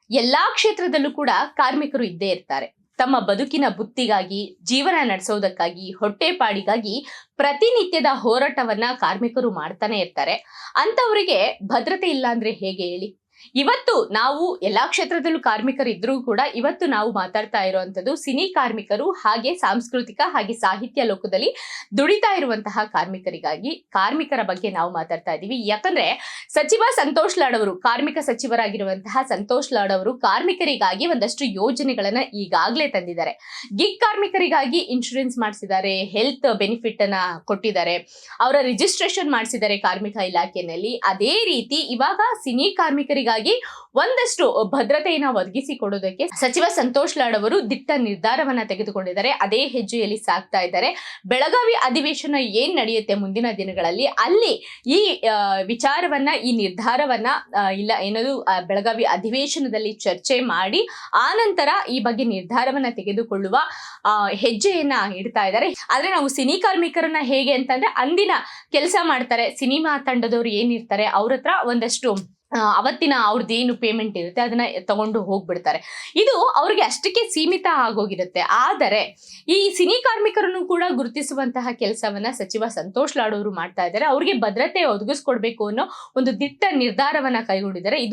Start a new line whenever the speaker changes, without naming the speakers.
ಎಲ್ಲಾ ಕ್ಷೇತ್ರದಲ್ಲೂ ಕೂಡ ಕಾರ್ಮಿಕರು ಇದ್ದೇ ಇರ್ತಾರೆ. ತಮ್ಮ ಬದುಕಿನ ಬುತ್ತಿಗಾಗಿ, ಜೀವನ ನಡೆಸೋದಕ್ಕಾಗಿ, ಹೊಟ್ಟೆಪಾಡಿಗಾಗಿ ಪ್ರತಿನಿತ್ಯದ ಹೋರಾಟವನ್ನ ಕಾರ್ಮಿಕರು ಮಾಡ್ತಾನೆ ಇರ್ತಾರೆ. ಅಂತವರಿಗೆ ಭದ್ರತೆ ಇಲ್ಲ ಅಂದ್ರೆ ಹೇಗೆ ಹೇಳಿ? ಇವತ್ತು ನಾವು ಎಲ್ಲಾ ಕ್ಷೇತ್ರದಲ್ಲೂ ಕಾರ್ಮಿಕರು ಇದ್ರೂ ಕೂಡ ಇವತ್ತು ನಾವು ಮಾತಾಡ್ತಾ ಇರುವಂತದ್ದು ಸಿನಿ ಕಾರ್ಮಿಕರು ಹಾಗೆ ಸಾಂಸ್ಕೃತಿಕ ಹಾಗೆ ಸಾಹಿತ್ಯ ಲೋಕದಲ್ಲಿ ದುಡಿತಾ ಇರುವಂತಹ ಕಾರ್ಮಿಕರ ಬಗ್ಗೆ ನಾವು ಮಾತಾಡ್ತಾ ಇದೀವಿ. ಯಾಕಂದ್ರೆ ಸಚಿವ ಸಂತೋಷ್ ಲಾಡ್ ಅವರು, ಕಾರ್ಮಿಕ ಸಚಿವರಾಗಿರುವಂತಹ ಸಂತೋಷ್ ಲಾಡ್ ಅವರು ಕಾರ್ಮಿಕರಿಗಾಗಿ ಒಂದಷ್ಟು ಯೋಜನೆಗಳನ್ನ ಈಗಾಗಲೇ ತಂದಿದ್ದಾರೆ. ಗಿಗ್ ಕಾರ್ಮಿಕರಿಗಾಗಿ ಇನ್ಶೂರೆನ್ಸ್ ಮಾಡಿಸಿದ್ದಾರೆ, ಹೆಲ್ತ್ ಬೆನಿಫಿಟ್ ಅನ್ನ ಕೊಟ್ಟಿದ್ದಾರೆ, ಅವರ ರಿಜಿಸ್ಟ್ರೇಷನ್ ಮಾಡಿಸಿದ್ದಾರೆ ಕಾರ್ಮಿಕ ಇಲಾಖೆಯಲ್ಲಿ. ಅದೇ ರೀತಿ ಇವಾಗ ಸಿನಿ ಕಾರ್ಮಿಕರಿಗಾಗಿ ಒಂದಷ್ಟು ಭದ್ರತೆಯನ್ನ ಒದಗಿಸಿ ಕೊಡೋದಕ್ಕೆ ಸಚಿವ ಸಂತೋಷ್ ಲಾಡ್ ಅವರು ದಿಟ್ಟ ನಿರ್ಧಾರವನ್ನ ತೆಗೆದುಕೊಂಡಿದ್ದಾರೆ. ಅದೇ ಹೆಜ್ಜೆಯಲ್ಲಿ ಸಾಗ್ತಾ ಇದ್ದಾರೆ. ಬೆಳಗಾವಿ ಅಧಿವೇಶನ ಏನ್ ನಡೆಯುತ್ತೆ ಮುಂದಿನ ದಿನಗಳಲ್ಲಿ, ಅಲ್ಲಿ ಈ ವಿಚಾರವನ್ನ, ಈ ನಿರ್ಧಾರವನ್ನ ಬೆಳಗಾವಿ ಅಧಿವೇಶನದಲ್ಲಿ ಚರ್ಚೆ ಮಾಡಿ ಆ ನಂತರ ಈ ಬಗ್ಗೆ ನಿರ್ಧಾರವನ್ನ ತೆಗೆದುಕೊಳ್ಳುವ ಹೆಜ್ಜೆಯನ್ನ ಇಡ್ತಾ ಇದ್ದಾರೆ. ಆದ್ರೆ ನಾವು ಸಿನಿ ಕಾರ್ಮಿಕರನ್ನ ಹೇಗೆ ಅಂತಂದ್ರೆ, ಅಂದಿನ ಕೆಲಸ ಮಾಡ್ತಾರೆ ಸಿನಿಮಾ ತಂಡದವ್ರು ಏನಿರ್ತಾರೆ ಅವ್ರ ಹತ್ರ ಒಂದಷ್ಟು ಅವತ್ತಿನ ಅವ್ರದ್ದೇನು ಪೇಮೆಂಟ್ ಇರುತ್ತೆ ಅದನ್ನ ತಗೊಂಡು ಹೋಗ್ಬಿಡ್ತಾರೆ. ಇದು ಅವ್ರಿಗೆ ಅಷ್ಟಕ್ಕೆ ಸೀಮಿತ ಆಗೋಗಿರುತ್ತೆ. ಆದರೆ ಈ ಸಿನಿ ಕಾರ್ಮಿಕರನ್ನು ಕೂಡ ಗುರುತಿಸುವಂತಹ ಕೆಲಸವನ್ನ ಸಚಿವ ಸಂತೋಷ್ ಲಾಡ್ ಅವರು ಮಾಡ್ತಾ ಇದ್ದಾರೆ. ಅವ್ರಿಗೆ ಭದ್ರತೆ ಒದಗಿಸ್ಕೊಡ್ಬೇಕು ಅನ್ನೋ ಒಂದು ದಿಟ್ಟ ನಿರ್ಧಾರವನ್ನ ಕೈಗೊಂಡಿದ್ದಾರೆ. ಇದು